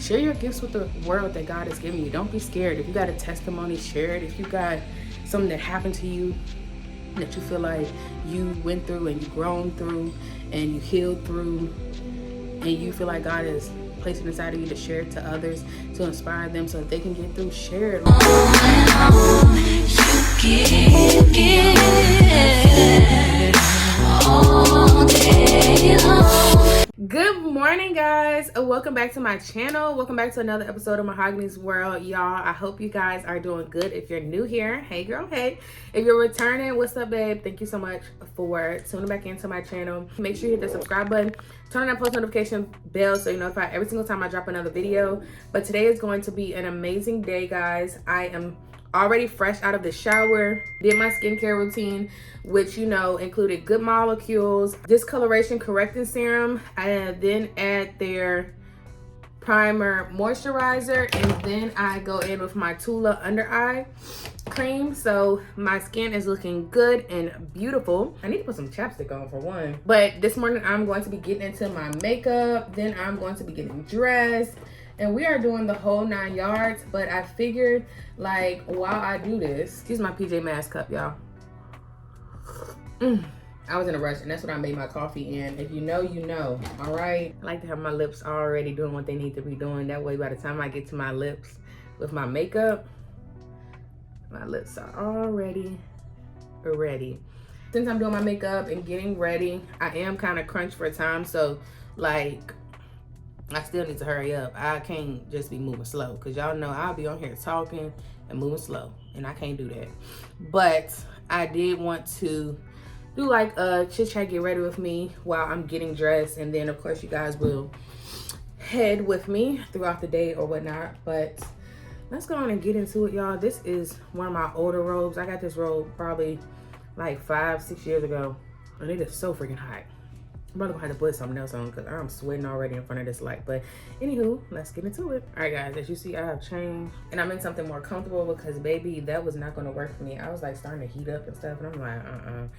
share your gifts with the world that God has given you. Don't be scared. If you got a testimony, share it. If you got something that happened to you that you feel like you went through and you grown through and you healed through, and you feel like God is placing inside of you to share it to others, to inspire them so that they can get through, share it. Good morning, guys. Welcome back to my channel. Welcome back to another episode of MaHogany's World, y'all. I hope you guys are doing good. If you're new here, hey girl, hey. If you're returning, what's up, babe? Thank you so much for tuning back into my channel. Make sure you hit the subscribe button, turn on that post notification bell so you're notified every single time I drop another video. But today is going to be an amazing day, guys. I am already fresh out of the shower, did my skincare routine, which included Good Molecules discoloration correcting serum. I then add their primer moisturizer, and then I go in with my Tula under eye cream. So my skin is looking good and beautiful. I need to put some chapstick on for one. But this morning I'm going to be getting into my makeup, then I'm going to be getting dressed, and we are doing the whole 9 yards. But I figured, like, while I do this, here's my PJ Masks cup, y'all. I was in a rush, and that's what I made my coffee in. If you know, you know, all right? I like to have my lips already doing what they need to be doing. That way, by the time I get to my lips with my makeup, my lips are already ready. Since I'm doing my makeup and getting ready, I am kind of crunched for time. So, like, I still need to hurry up. I can't just be moving slow, because y'all know I'll be on here talking and moving slow, and I can't do that. But I did want to do like a chit chat, get ready with me while I'm getting dressed, and then of course you guys will head with me throughout the day or whatnot. But let's go on and get into it, y'all. This is one of my older robes. I got this robe probably like 5-6 years ago, and it is so freaking hot. I'm probably gonna have to put something else on because I'm sweating already in front of this light. But anywho, let's get into it. All right, guys, as you see, I have changed and I'm in something more comfortable, because baby, that was not gonna work for me. I was like starting to heat up and stuff, and I'm like,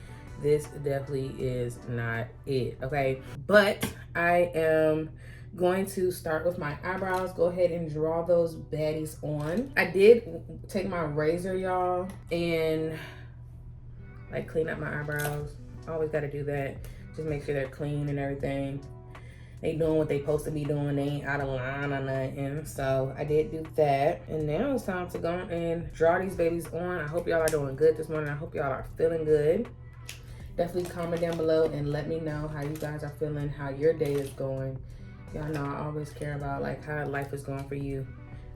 this definitely is not it, okay? But I am going to start with my eyebrows. Go ahead and draw those baddies on. I did take my razor, y'all, and like clean up my eyebrows. I always gotta do that. Just make sure they're clean and everything. They doing what they supposed to be doing. They ain't out of line or nothing. So I did do that. And now it's time to go and draw these babies on. I hope y'all are doing good this morning. I hope y'all are feeling good. Definitely comment down below and let me know how you guys are feeling, how your day is going. Y'all know I always care about like how life is going for you.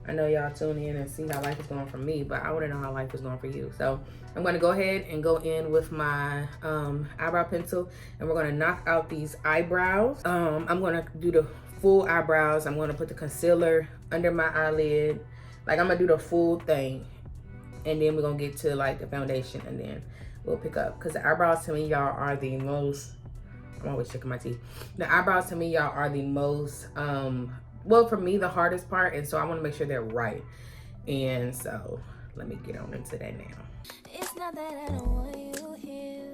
I know y'all tune in and see how life is going for me, but I want to know how life is going for you. So I'm going to go ahead and go in with my eyebrow pencil, and we're going to knock out these eyebrows. I'm going to do the full eyebrows. I'm going to put the concealer under my eyelid. Like, I'm going to do the full thing, and then we're going to get to like the foundation, and then we'll pick up. Because the eyebrows to me, y'all, are the most, I'm always checking my teeth. The eyebrows to me, y'all, are the most, well, for me, the hardest part, and so I want to make sure they're right. And so let me get on into that now. It's not that I don't want you here.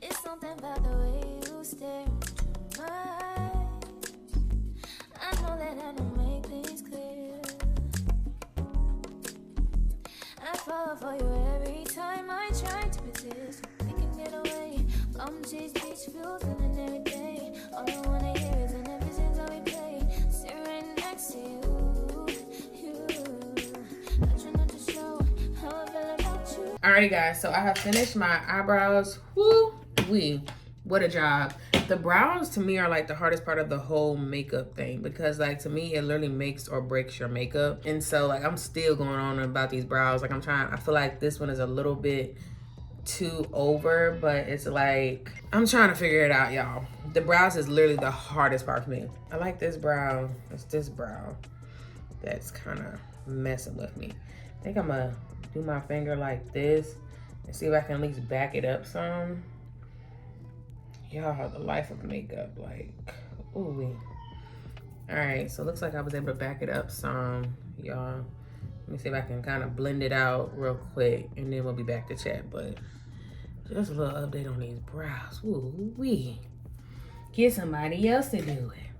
It's something about the way you stare into my eyes. I know that I don't make things clear. I fall for you every time I try to resist. We can get away. Come chase beach views and every day. All I wanna hear is an episode that we play. Sit right next to you. I try not to show how I feel about you. Alrighty, guys, so I have finished my eyebrows. Woo-wee, what a job. The brows to me are like the hardest part of the whole makeup thing, because like to me it literally makes or breaks your makeup. And so like I'm still going on about these brows. Like I feel like this one is a little bit too over, but it's like I'm trying to figure it out, y'all. The brows is literally the hardest part for me. I like this brow. It's this brow that's kind of messing with me. I think I'm gonna do my finger like this and see if I can at least back it up some. Y'all, the life of makeup, like, ooh. All right, so it looks like I was able to back it up some, y'all. Let me see if I can kind of blend it out real quick, and then we'll be back to chat. But just a little update on these brows. Ooh wee. Get somebody else to do it.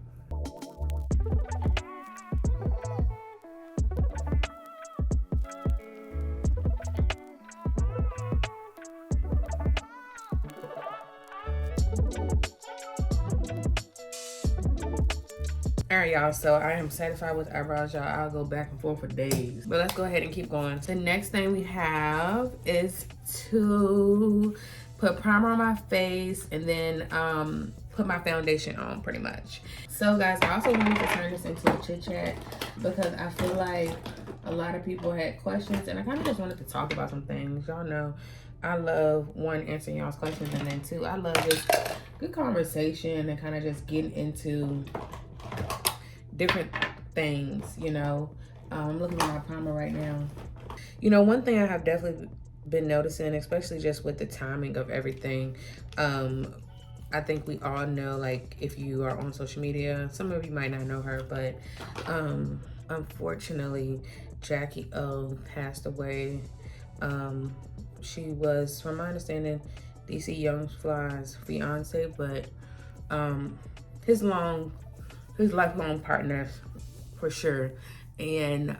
All right, y'all, so I am satisfied with eyebrows, y'all. I'll go back and forth for days, but let's go ahead and keep going. The next thing we have is to put primer on my face and then put my foundation on, pretty much. So guys, I also wanted to turn this into a chit chat because I feel like a lot of people had questions, and I kind of just wanted to talk about some things. Y'all know I love, one, answering y'all's questions, and then two, I love just good conversation and kind of just getting into different things, you know. I'm looking at my primer right now. You know, one thing I have definitely been noticing, especially just with the timing of everything, I think we all know, like, if you are on social media, some of you might not know her, but unfortunately, Jackie O passed away. She was, from my understanding, DC Young Fly's fiance, but his lifelong partner for sure. And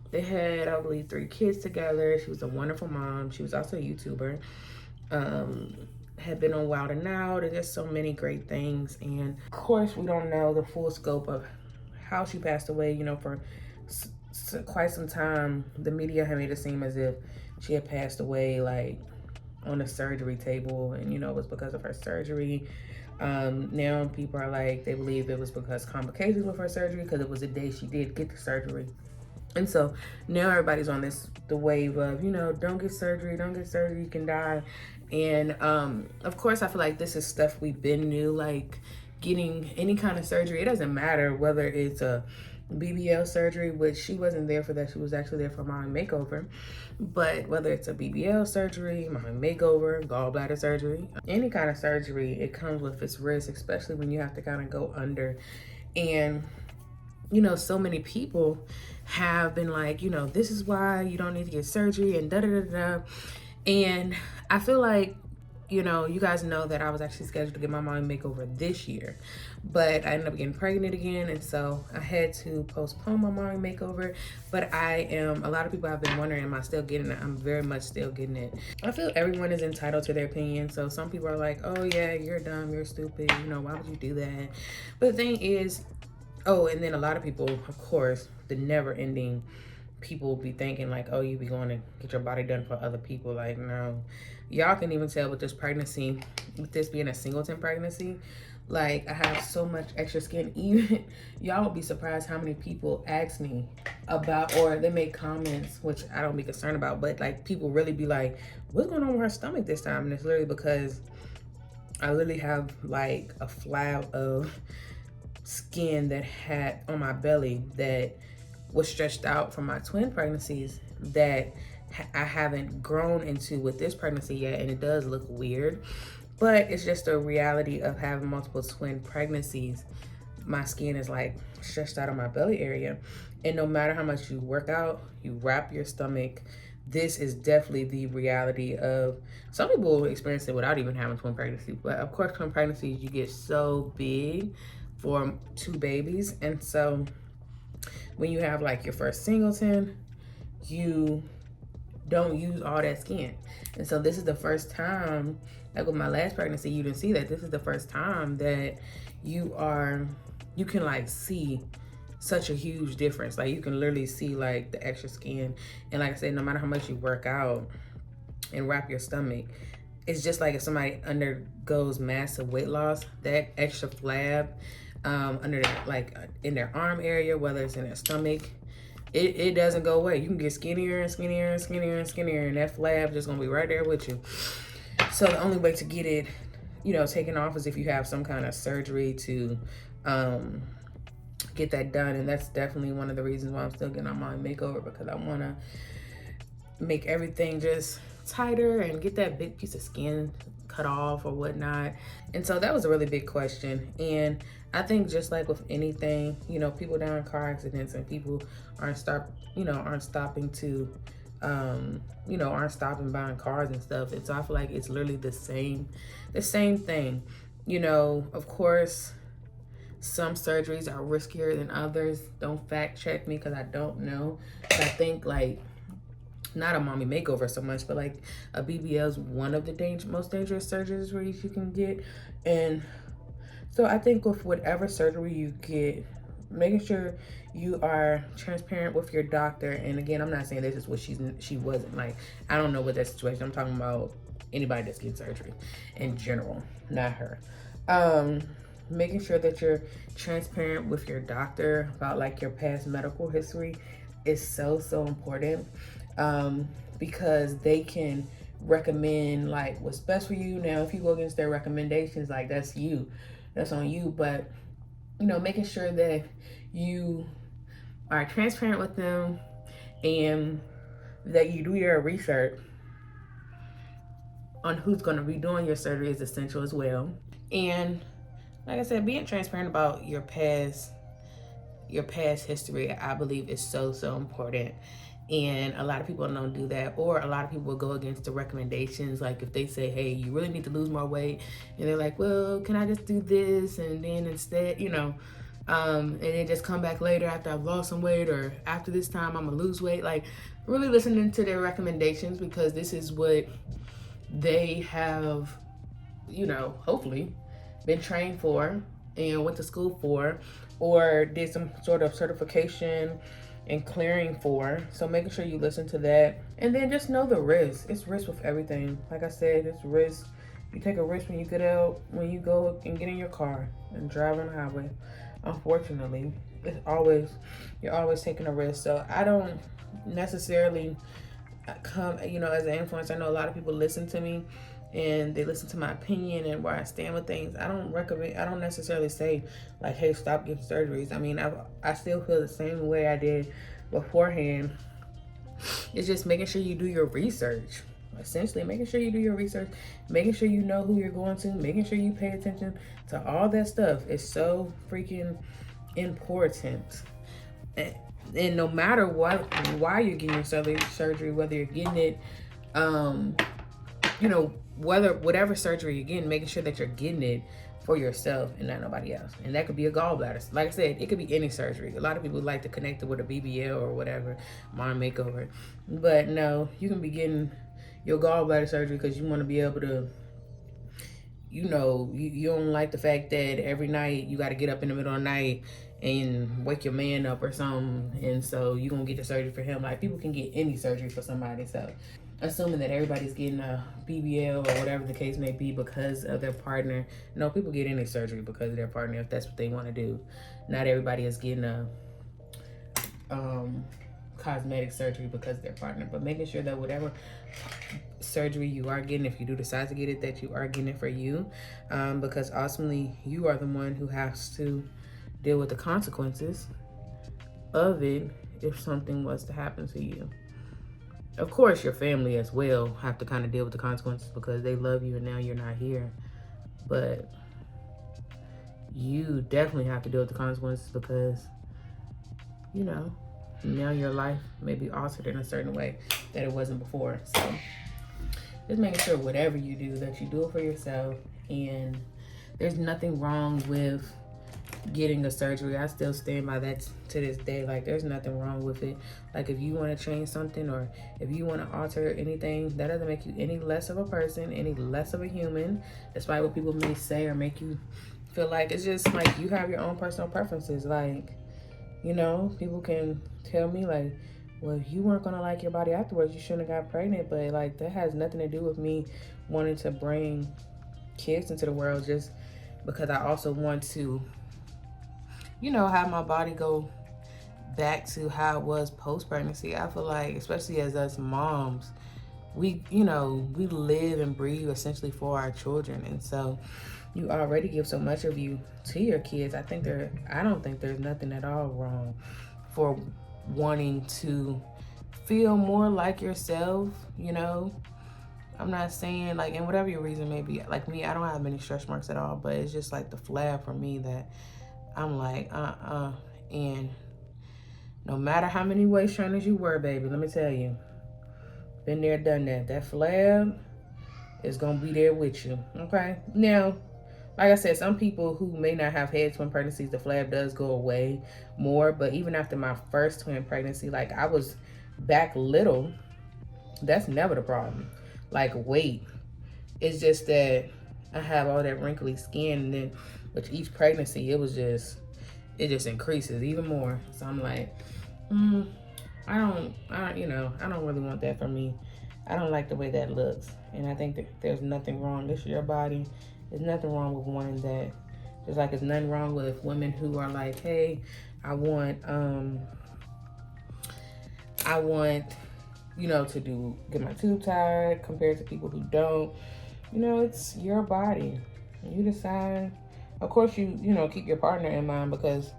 they had, I believe, 3 kids together. She was a wonderful mom. She was also a YouTuber. Had been on Wild and Out. There's just so many great things. And of course, we don't know the full scope of how she passed away. You know, for quite some time, the media had made it seem as if she had passed away like on a surgery table, and you know, it was because of her surgery. Now people are like, they believe it was because complications with her surgery, because it was the day she did get the surgery. And so now everybody's on the wave of, you know, don't get surgery, you can die. And of course, I feel like this is stuff we've been knew, like getting any kind of surgery. It doesn't matter whether it's a BBL surgery, which she wasn't there for that. She was actually there for MaHogany makeover. But whether it's a BBL surgery, MaHogany makeover, gallbladder surgery, any kind of surgery, it comes with its risk, especially when you have to kind of go under. And, you know, so many people have been like, you know, this is why you don't need to get surgery and da-da-da-da. And I feel like, you know, you guys know that I was actually scheduled to get my MaHogany makeover this year, but I ended up getting pregnant again, and so I had to postpone my MaHogany makeover. But a lot of people have been wondering, am I still getting it? I'm very much still getting it. I feel everyone is entitled to their opinion, so some people are like, oh yeah, you're dumb, you're stupid, you know, why would you do that? But the thing is, oh, and then a lot of people, of course, the never-ending people be thinking like, oh, you be going to get your body done for other people. Like, no. Y'all can even tell with this pregnancy, with this being a singleton pregnancy, like I have so much extra skin. Even y'all would be surprised how many people ask me about, or they make comments, which I don't be concerned about, but like people really be like, what's going on with her stomach this time? And it's literally because I literally have like a flab of skin that had on my belly that was stretched out from my twin pregnancies that I haven't grown into with this pregnancy yet, and it does look weird, but it's just a reality of having multiple twin pregnancies. My skin is like stretched out on my belly area, and no matter how much you work out, you wrap your stomach, this is definitely the reality of, some people experience it without even having twin pregnancies, but of course twin pregnancies, you get so big for 2 babies, and so when you have like your first singleton, you don't use all that skin. And so this is the first time, like with my last pregnancy, you didn't see that. This is the first time that you can like see such a huge difference. Like you can literally see like the extra skin. And like I said, no matter how much you work out and wrap your stomach, it's just like if somebody undergoes massive weight loss, that extra flab under their, like in their arm area, whether it's in their stomach, it doesn't go away. You can get skinnier and skinnier and skinnier and skinnier, and that flab just gonna be right there with you. So the only way to get it, you know, taken off is if you have some kind of surgery to get that done. And that's definitely one of the reasons why I'm still getting on my makeover, because I want to make everything just tighter and get that big piece of skin cut off or whatnot. And so that was a really big question. And I think just like with anything, you know, people die in car accidents, and people aren't stopping buying cars and stuff. And so I feel like it's literally the same thing. You know, of course, some surgeries are riskier than others. Don't fact check me because I don't know. But I think like, not a mommy makeover so much, but like a BBL is one of the most dangerous surgeries you can get. And so I think with whatever surgery you get, making sure you are transparent with your doctor. And again, I'm not saying this is what she wasn't. Like, I don't know what that situation. I'm talking about anybody that's getting surgery in general, not her. Making sure that you're transparent with your doctor about like your past medical history is so important, because they can recommend like what's best for you. Now, if you go against their recommendations, like that's on you. But you know, making sure that you are transparent with them and that you do your research on who's going to be doing your surgery is essential as well. And like I said, being transparent about your past history, I believe, is so important. And a lot of people don't do that, or a lot of people will go against the recommendations. Like if they say, hey, you really need to lose more weight, and they're like, well, can I just do this? And then instead, you know, and then just come back later after I've lost some weight, or after this time I'm gonna lose weight. Like really listening to their recommendations, because this is what they have, you know, hopefully been trained for and went to school for, or did some sort of certification and clearing for. So making sure you listen to that. And then just know the risk. It's risk with everything. Like I said, it's risk. You take a risk when you get out, when you go and get in your car and drive on the highway. Unfortunately, you're always taking a risk. So I don't necessarily come, you know, as an influencer. I know a lot of people listen to me and they listen to my opinion and where I stand with things. I don't necessarily say like, hey, stop getting surgeries. I mean, I still feel the same way I did beforehand. It's just making sure you do your research. Essentially, making sure you do your research, making sure you know who you're going to, making sure you pay attention to all that stuff is so freaking important. And no matter why you're getting your surgery, whether you're getting it, you know, whatever surgery you're getting, making sure that you're getting it for yourself and not nobody else. And that could be a gallbladder. Like I said, it could be any surgery. A lot of people like to connect it with a BBL or whatever, MAKEOVER. But no, you can be getting your gallbladder surgery because you want to be able to, you know, you don't like the fact that every night you got to get up in the middle of the night and wake your man up or something, and so you're gonna get the surgery for him. Like, people can get any surgery for somebody. So assuming that everybody's getting a BBL or whatever the case may be because of their partner, no, people get any surgery because of their partner if that's what they want to do. Not everybody is getting a cosmetic surgery because of their partner, but making sure that whatever surgery you are getting, if you do decide to get it, that you are getting it for you, because ultimately you are the one who has to deal with the consequences of it if something was to happen to you. Of course, your family as well have to kind of deal with the consequences because they love you and now you're not here. But you definitely have to deal with the consequences because, you know, now your life may be altered in a certain way that it wasn't before. So just making sure whatever you do, that you do it for yourself. And there's nothing wrong with getting a surgery. I still stand by that to this day. Like, there's nothing wrong with it. Like, if you want to change something or if you want to alter anything, that doesn't make you any less of a person, any less of a human, despite what people may say or make you feel like. It's just like you have your own personal preferences. Like, you know, people can tell me like, well, if you weren't gonna like your body afterwards, you shouldn't have got pregnant. But like, that has nothing to do with me wanting to bring kids into the world, just because I also want to, you know, have my body go back to how it was post-pregnancy. I feel like, especially as us moms, we, you know, we live and breathe essentially for our children. And so you already give so much of you to your kids. I don't think there's nothing at all wrong for wanting to feel more like yourself, you know. I'm not saying like, and whatever your reason may be, like me, I don't have many stretch marks at all, but it's just like the flab for me that I'm like, and no matter how many waist trainers you wear, baby, let me tell you, been there, done that. That flab is gonna be there with you, okay? Now, like I said, some people who may not have had twin pregnancies, the flab does go away more, but even after my first twin pregnancy, like, I was back little. That's never the problem. Like, weight. It's just that I have all that wrinkly skin, and then with each pregnancy, it it just increases even more. So I'm like, I don't really want that for me. I don't like the way that looks. And I think that there's nothing wrong. This is your body. There's nothing wrong with wanting that. Just like there's nothing wrong with women who are like, hey, I want, to get my tube tied compared to people who don't. It's your body. You decide. Of course, you keep your partner in mind because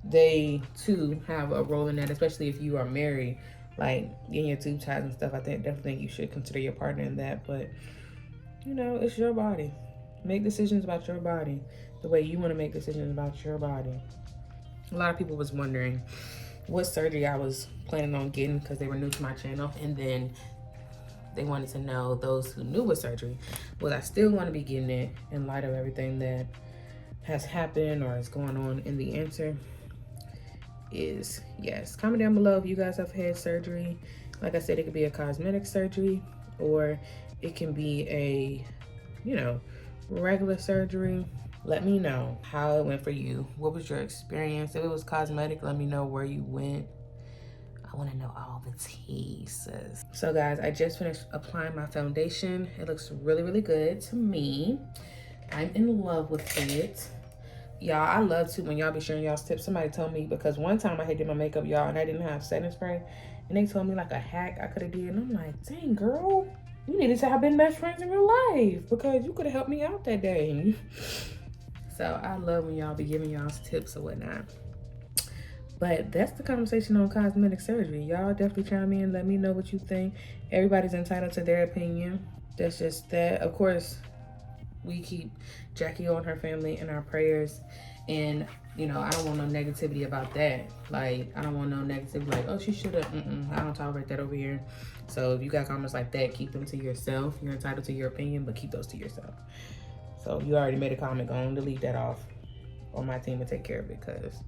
they too have a role in that, especially if you are married, like getting your tube tied and stuff. I definitely think you should consider your partner in that, but it's your body. Make decisions about your body the way you want to make decisions about your body. A lot of people was wondering what surgery I was planning on getting because they were new to my channel, and then they wanted to know, those who knew what surgery, will I still want to be getting it in light of everything that has happened or is going on? And the answer is yes. Comment down below if you guys have had surgery. Like I said, it could be a cosmetic surgery or it can be a regular surgery. Let me know how it went for you. What was your experience? If it was cosmetic, let me know where you went. I want to know all the tea, sis. So guys, I just finished applying my foundation. It looks really, really good to me. I'm in love with it. Y'all, I love to when y'all be sharing y'all's tips. Somebody told me, because one time I had did my makeup, y'all, and I didn't have setting spray, and they told me like a hack I could have did, and I'm like, dang girl, you needed to have been best friends in real life because you could have helped me out that day. So I love when y'all be giving y'all's tips or whatnot. But that's the conversation on cosmetic surgery. Y'all definitely chime in, let me know what you think. Everybody's entitled to their opinion. That's just that. Of course, we keep Jackie and her family in our prayers, and I don't want no negativity about that. Like, I don't want no negativity like, oh, she should have. I don't tolerate that over here. So if you got comments like that, keep them to yourself. You're entitled to your opinion, but keep those to yourself. So if you already made a comment, go on, delete that off, or my team will take care of it, because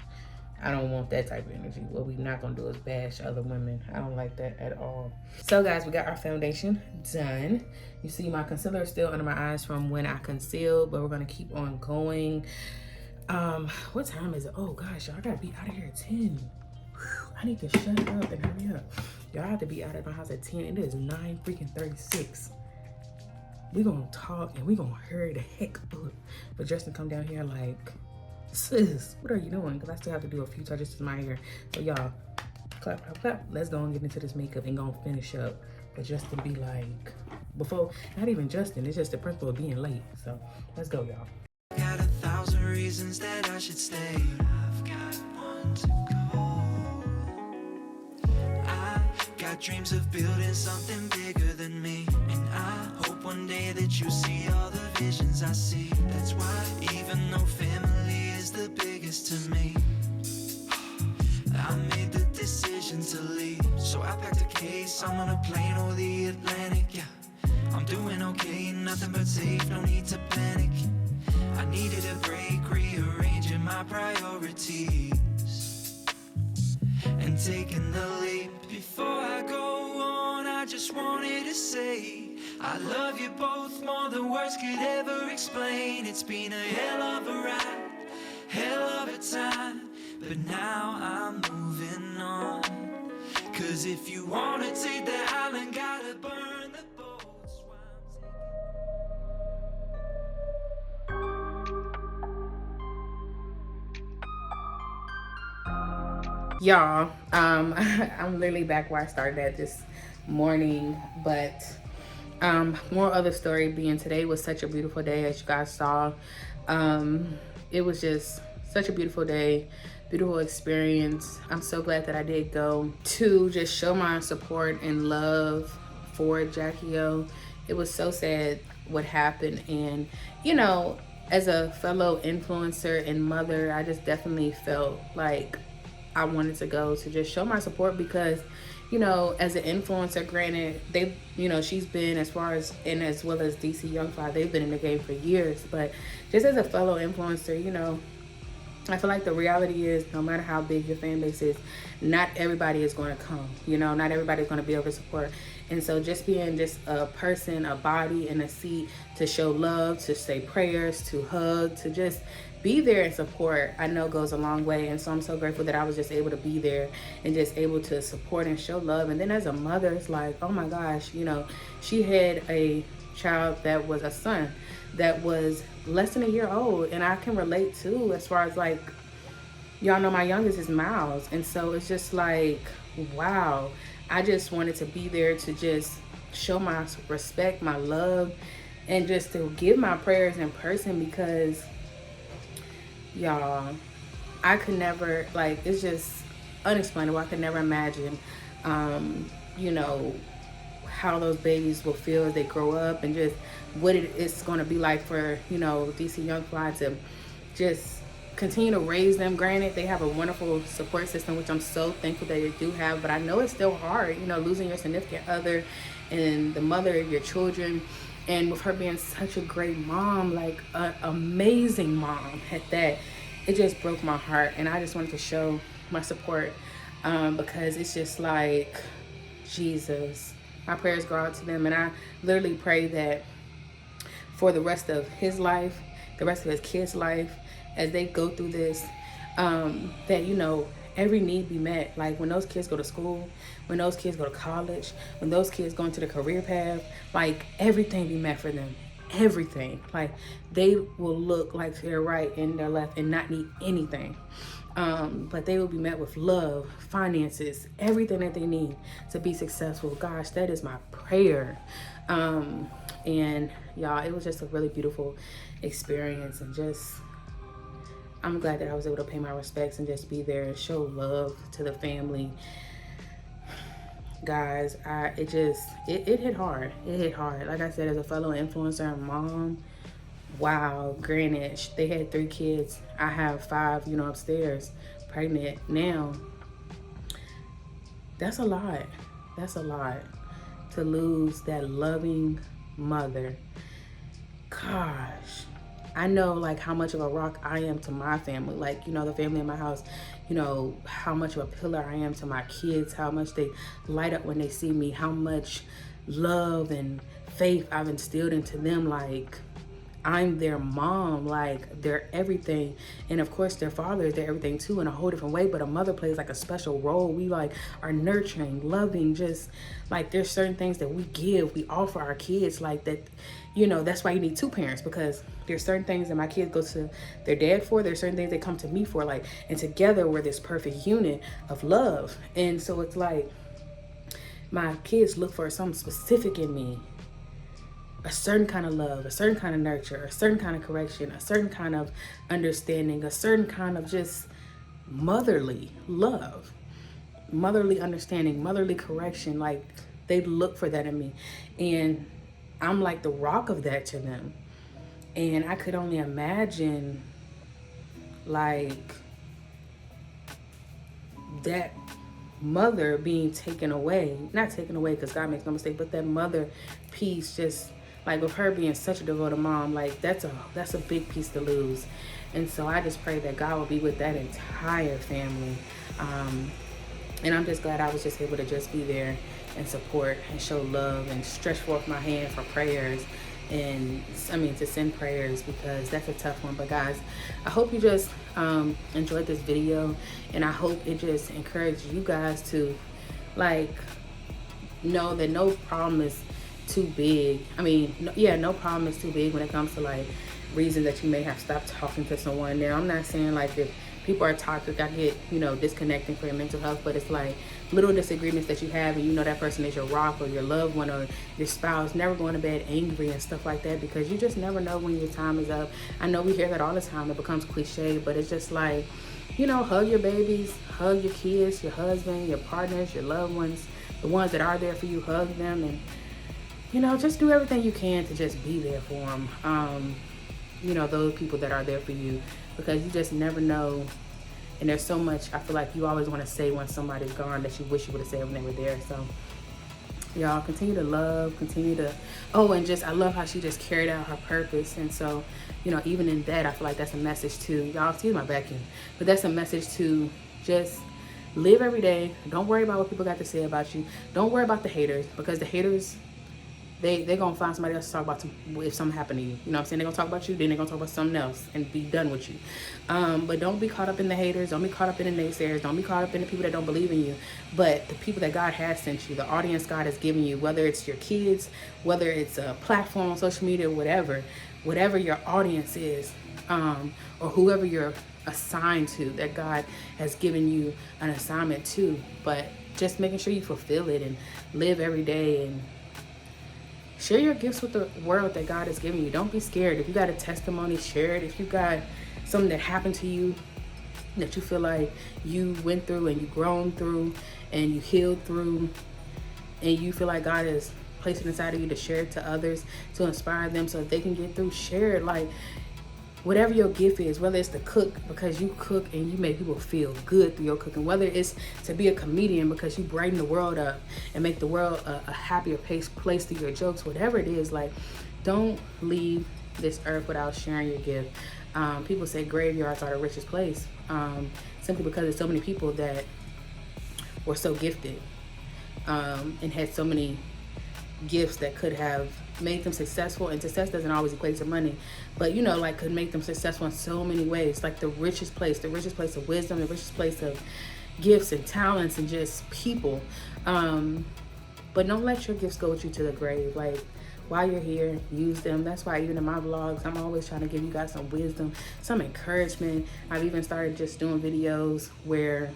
I don't want that type of energy. What we're not gonna do is bash other women. I don't like that at all. So guys, we got our foundation done. You see my concealer is still under my eyes from when I concealed, but we're gonna keep on going. What time is it? Oh gosh, y'all, I gotta be out of here at 10. Whew, I need to shut up and hurry up. Y'all have to be out of my house at 10. It is 9:36. We gonna talk and we gonna hurry the heck up. But Justin come down here like, sis, what are you doing? Because I still have to do a few touches to my hair. So y'all, clap, clap, clap. Let's go and get into this makeup and go finish up. But Justin be like, before, not even Justin, it's just the principle of being late. So let's go, y'all. Got 1,000 reasons that I should stay. I've got one to go. I got dreams of building something bigger than me, and I hope one day that you see all the visions I see. That's why, even though family is the biggest to me, I made the decision to leave. So I packed a case, I'm on a plane over the Atlantic, yeah. I'm doing okay, nothing but safe, no need to panic. I needed a break, rearranging my priorities and taking the leap. Before I go on, I just wanted to say I love you both more than words could ever explain. It's been a hell of a ride, hell of a time, but now I'm moving on. Cause if you wanna take the island, gotta burn the boats. Y'all, I'm literally back where I started at this morning, but more of the story being today was such a beautiful day, as you guys saw. It was just such a beautiful day, beautiful experience. I'm so glad that I did go to just show my support and love for Jackie O. It was so sad what happened, and as a fellow influencer and mother, I just definitely felt like I wanted to go to just show my support, because as an influencer, granted, they she's been, as well as DC Young Fly, they've been in the game for years, but just as a fellow influencer, I feel like the reality is, no matter how big your fan base is, not everybody is going to come, not everybody's going to be able to support. And so just being just a person, a body in a seat to show love, to say prayers, to hug, to just be there and support, I know goes a long way. And so I'm so grateful that I was just able to be there and just able to support and show love. And then as a mother, it's like, oh my gosh, you know, she had a child that was a son that was less than a year old. And I can relate too, as far as like, y'all know my youngest is Miles. And so it's just like, wow, I just wanted to be there to just show my respect, my love, and just to give my prayers in person, because y'all, I could never, like, it's just unexplainable. I could never imagine, you know, how those babies will feel as they grow up, and just what it's going to be like for, you know, DC Young Fly to just continue to raise them. Granted, they have a wonderful support system, which I'm so thankful that they do have, but I know it's still hard, you know, losing your significant other and the mother of your children. And with her being such a great mom, like an amazing mom at that, it just broke my heart. And I just wanted to show my support, because it's just like, Jesus, my prayers go out to them. And I literally pray that for the rest of his life, the rest of his kids' life, as they go through this, that, you know, every need be met. Like when those kids go to school, when those kids go to college, when those kids go into the career path, like everything be met for them. Everything. Like they will look like to their right and their left and not need anything. But they will be met with love, finances, everything that they need to be successful. Gosh, that is my prayer. And y'all, it was just a really beautiful experience, and just, I'm glad that I was able to pay my respects and just be there and show love to the family. Guys, it hit hard. It hit hard. Like I said, as a fellow influencer and mom, wow, granted, they had 3 kids. I have 5, you know, upstairs, pregnant now. That's a lot. That's a lot to lose that loving mother. Gosh. I know like how much of a rock I am to my family, like, you know, the family in my house, you know, how much of a pillar I am to my kids, how much they light up when they see me, how much love and faith I've instilled into them. Like, I'm their mom, like they're everything. And of course their father is their everything too, in a whole different way, but a mother plays like a special role. We like are nurturing, loving, just like there's certain things that we offer our kids, like that, you know, that's why you need 2 parents, because there's certain things that my kids go to their dad for, there's certain things they come to me for, like, and together we're this perfect unit of love. And so it's like my kids look for something specific in me, a certain kind of love, a certain kind of nurture, a certain kind of correction, a certain kind of understanding, a certain kind of just motherly love, motherly understanding, motherly correction. Like they look for that in me, and I'm like the rock of that to them. And I could only imagine like that mother being taken away, not taken away because God makes no mistake, but that mother piece, just like with her being such a devoted mom, like that's a big piece to lose. And so I just pray that God will be with that entire family. And I'm just glad I was just able to just be there and support and show love and stretch forth my hand for prayers, and I mean to send prayers, because that's a tough one. But guys, I hope you just enjoyed this video, and I hope it just encouraged you guys to like know that no problem is too big. I mean, no problem is too big when it comes to like reasons that you may have stopped talking to someone. Now, I'm not saying like if people are toxic, I get, you know, disconnecting for your mental health, but it's like little disagreements that you have, and you know that person is your rock or your loved one or your spouse, never going to bed angry and stuff like that, because you just never know when your time is up. I know we hear that all the time, it becomes cliche, but it's just like, you know, hug your babies, hug your kids, your husband, your partners, your loved ones, the ones that are there for you, hug them, and you know, just do everything you can to just be there for them. You know, those people that are there for you, because you just never know. And there's so much I feel like you always want to say when somebody's gone that you wish you would have said when they were there. So y'all continue to love, continue to, and just I love how she just carried out her purpose. And so, you know, even in that, I feel like that's a message to y'all. Excuse my backing, but that's a message to just live every day. Don't worry about what people got to say about you. Don't worry about the haters, because the haters, they're gonna find somebody else to talk about if something happened to you. You know what I'm saying? They're gonna talk about you, then they're gonna talk about something else and be done with you. But don't be caught up in the haters. Don't be caught up in the naysayers. Don't be caught up in the people that don't believe in you. But the people that God has sent you, the audience God has given you, whether it's your kids, whether it's a platform on social media, whatever your audience is, or whoever you're assigned to, that God has given you an assignment to. But just making sure you fulfill it and live every day and share your gifts with the world that God has given you. Don't be scared. If you got a testimony, share it. If you got something that happened to you that you feel like you went through and you grown through and you healed through, and you feel like God has placed it inside of you to share it to others, to inspire them so that they can get through, share it. Like, whatever your gift is, whether it's to cook because you cook and you make people feel good through your cooking, whether it's to be a comedian because you brighten the world up and make the world a happier place through your jokes, whatever it is, like, don't leave this earth without sharing your gift. People say graveyards are the richest place, simply because there's so many people that were so gifted and had so many gifts that could have made them successful. And success doesn't always equate to money, but you know, like, could make them successful in so many ways. Like the richest place of wisdom, the richest place of gifts and talents and just people. But don't let your gifts go with you to the grave. Like, while you're here, use them. That's why even in my vlogs, I'm always trying to give you guys some wisdom, some encouragement. I've even started just doing videos where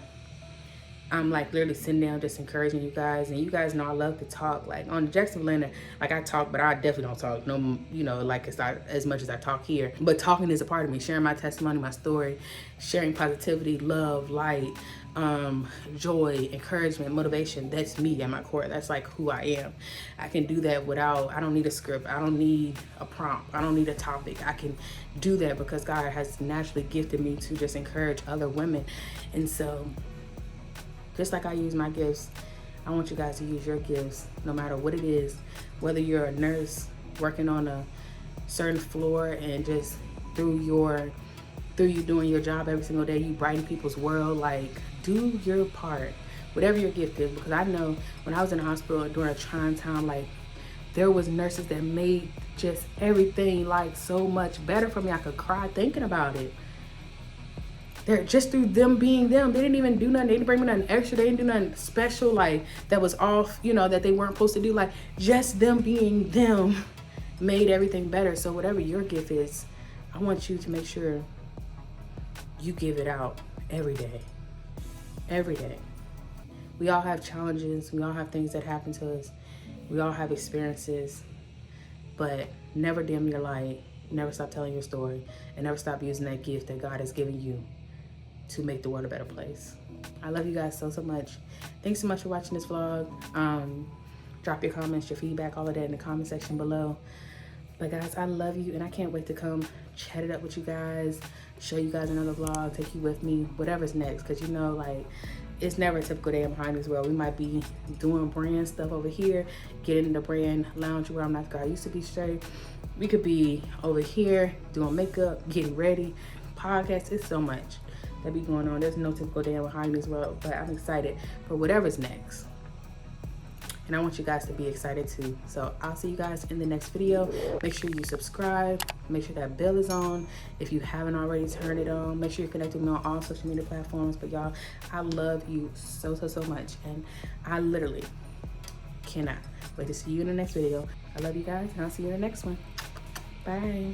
I'm like literally sitting down just encouraging you guys. And you guys know I love to talk. Like on Jackson Atlanta, like I talk, but I definitely don't talk. No, you know, like it's not as much as I talk here. But talking is a part of me. Sharing my testimony, my story, sharing positivity, love, light, joy, encouragement, motivation. That's me at my core. That's like who I am. I can do that I don't need a script. I don't need a prompt. I don't need a topic. I can do that because God has naturally gifted me to just encourage other women. And so, just like I use my gifts, I want you guys to use your gifts, no matter what it is. Whether you're a nurse working on a certain floor and just through you doing your job every single day, you brighten people's world. Like, do your part, whatever your gift is. Because I know when I was in the hospital during a trying time, like, there was nurses that made just everything like so much better for me. I could cry thinking about it. They're just through them being them. They didn't even do nothing. They didn't bring me nothing extra. They didn't do nothing special, like, that was off, you know, that they weren't supposed to do. Like, just them being them made everything better. So whatever your gift is, I want you to make sure you give it out every day. Every day. We all have challenges. We all have things that happen to us. We all have experiences. But never dim your light. Never stop telling your story. And never stop using that gift that God has given you to make the world a better place. I love you guys so much. Thanks so much for watching this vlog. Drop your comments, your feedback, all of that in the comment section below. But guys, I love you and I can't wait to come chat it up with you guys, show you guys another vlog, take you with me, whatever's next. Because you know, like, it's never a typical day in MaHogany's world. We might be doing brand stuff over here, getting the brand lounge where I'm not the guy I used to be straight. We could be over here doing makeup, getting ready, podcasts. It's so much that be going on. There's no typical day in MaHogany's world, but I'm excited for whatever's next. And I want you guys to be excited too. So I'll see you guys in the next video. Make sure you subscribe. Make sure that bell is on. If you haven't already, turn it on. Make sure you're connected with me on all social media platforms. But y'all, I love you so much. And I literally cannot wait to see you in the next video. I love you guys, and I'll see you in the next one. Bye.